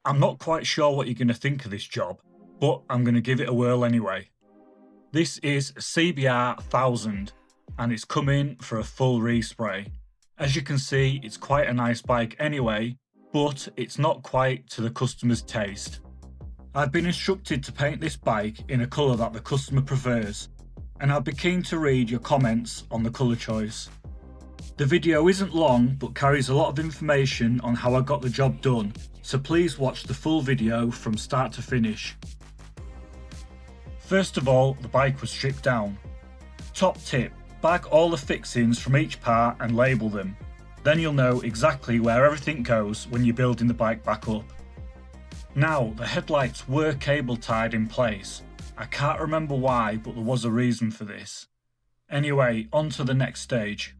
I'm not quite sure what you're going to think of this job, but I'm going to give it a whirl anyway. This is a CBR 1000 and it's come in for a full respray. As you can see, it's quite a nice bike anyway, but it's not quite to the customer's taste. I've been instructed to paint this bike in a colour that the customer prefers, and I'd be keen to read your comments on the colour choice. The video isn't long but carries a lot of information on how I got the job done, so please watch the full video from start to finish. First of all, the bike was stripped down. Top tip, bag all the fixings from each part and label them. Then you'll know exactly where everything goes when you're building the bike back up. Now, the headlights were cable tied in place. I can't remember why, but there was a reason for this. Anyway, on to the next stage.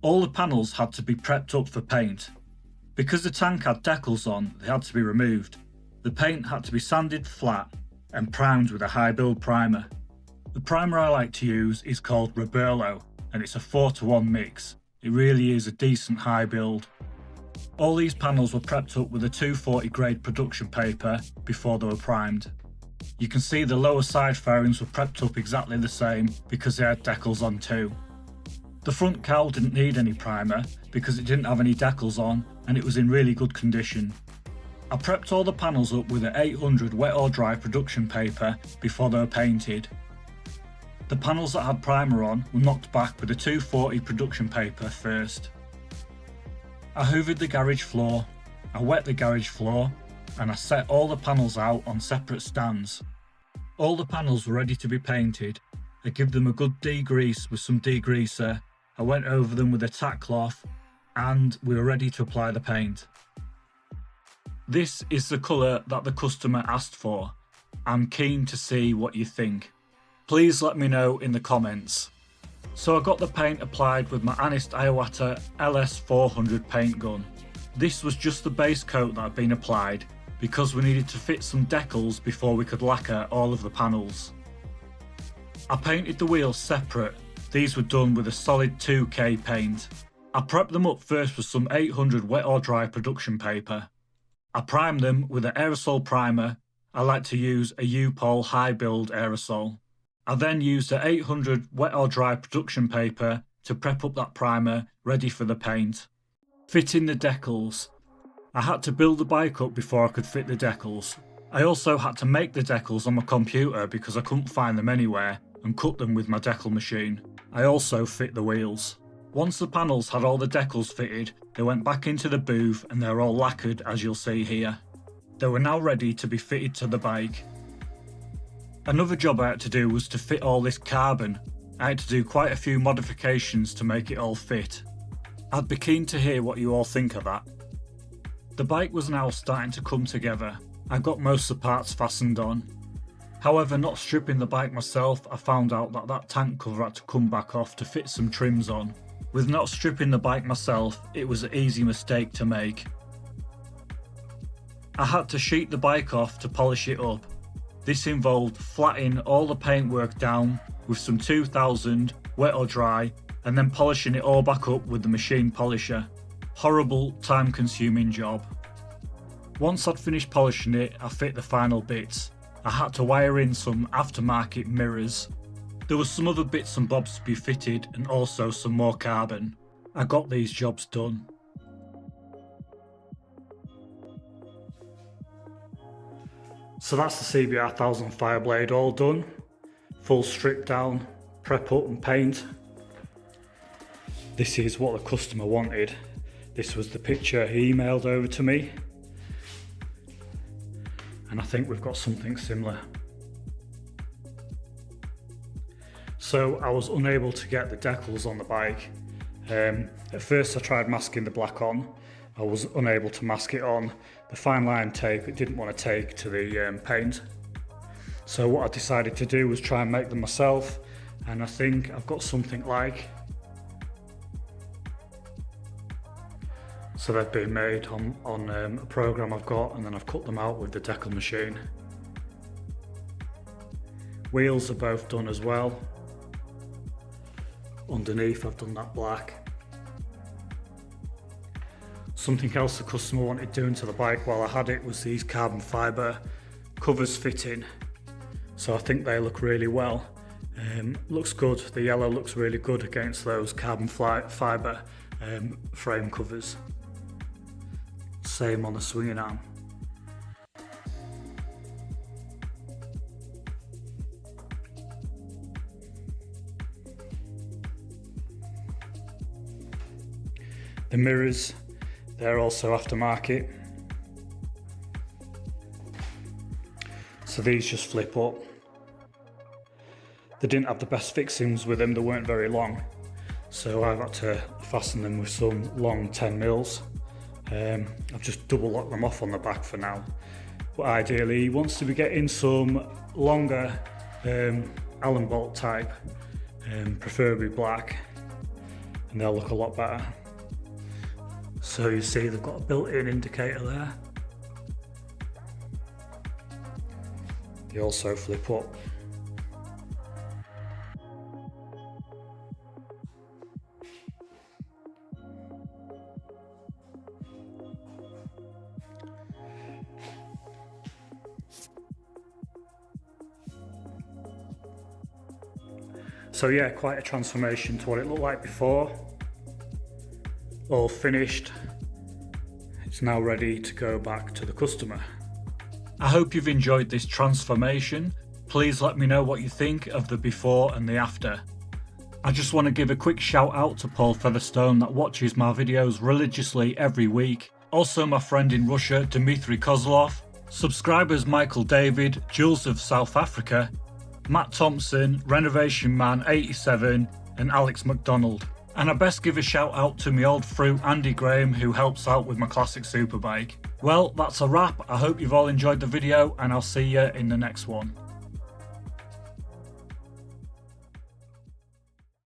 All the panels had to be prepped up for paint. Because the tank had decals on, they had to be removed. The paint had to be sanded flat and primed with a high build primer. The primer I like to use is called Roberlo, and it's a 4:1 mix. It really is a decent high build. All these panels were prepped up with a 240 grade production paper before they were primed. You can see the lower side fairings were prepped up exactly the same because they had decals on too. The front cowl didn't need any primer because it didn't have any decals on and it was in really good condition. I prepped all the panels up with an 800 wet or dry production paper before they were painted. The panels that had primer on were knocked back with a 240 production paper first. I hoovered the garage floor, I wet the garage floor, and I set all the panels out on separate stands. All the panels were ready to be painted. I give them a good degrease with some degreaser. I went over them with a tack cloth, and we were ready to apply the paint. This is the colour that the customer asked for. I'm keen to see what you think. Please let me know in the comments. So I got the paint applied with my Anist Iwata LS400 paint gun. This was just the base coat that had been applied because we needed to fit some decals before we could lacquer all of the panels. I painted the wheels separate. These were done with a solid 2K paint. I prepped them up first with some 800 wet or dry production paper. I primed them with an aerosol primer. I like to use a U-Pol high build aerosol. I then used the 800 wet or dry production paper to prep up that primer ready for the paint. Fitting the decals. I had to build the bike up before I could fit the decals. I also had to make the decals on my computer because I couldn't find them anywhere and cut them with my decal machine. I also fit the wheels. Once the panels had all the decals fitted, they went back into the booth and they're all lacquered as you'll see here. They were now ready to be fitted to the bike. Another job I had to do was to fit all this carbon. I had to do quite a few modifications to make it all fit. I'd be keen to hear what you all think of that. The bike was now starting to come together. I got most of the parts fastened on. However, not stripping the bike myself, I found out that that tank cover had to come back off to fit some trims on. With not stripping the bike myself, it was an easy mistake to make. I had to sheet the bike off to polish it up. This involved flattening all the paintwork down with some 2000 wet or dry and then polishing it all back up with the machine polisher. Horrible, time-consuming job. Once I'd finished polishing it, I fit the final bits. I had to wire in some aftermarket mirrors. There were some other bits and bobs to be fitted and also some more carbon. I got these jobs done. So that's the CBR 1000 Fireblade all done. Full strip down, prep up and paint. This is what the customer wanted. This was the picture he emailed over to me. And I think we've got something similar. So I was unable to get the decals on the bike. At first I tried masking the black on. I was unable to mask it on. The fine line tape it didn't want to take to the paint. So what I decided to do was try and make them myself, and I think I've got something like. So they've been made on a program I've got, and then I've cut them out with the decal machine. Wheels are both done as well. Underneath I've done that black. Something else the customer wanted doing to the bike while I had it was these carbon fibre covers fitting. So I think they look really well. Looks good, the yellow looks really good against those carbon fibre frame covers. Same on the swinging arm. The mirrors, they're also aftermarket. So these just flip up. They didn't have the best fixings with them, they weren't very long. So I've had to fasten them with some long 10mm. I've just double locked them off on the back for now. But ideally, he wants to be getting some longer Allen bolt type, preferably black, and they'll look a lot better. So you see they've got a built-in indicator there. They also flip up. So yeah, quite a transformation to what it looked like before. All finished. It's now ready to go back to the customer. I hope you've enjoyed this transformation. Please let me know what you think of the before and the after. I just want to give a quick shout out to Paul Featherstone that watches my videos religiously every week. Also my friend in Russia, Dmitry Kozlov. Subscribers Michael David, Jules of South Africa, Matt Thompson, Renovation Man 87 and Alex McDonald. And I best give a shout out to my old fruit Andy Graham who helps out with my classic superbike. Well, that's a wrap. I hope you've all enjoyed the video and I'll see you in the next one.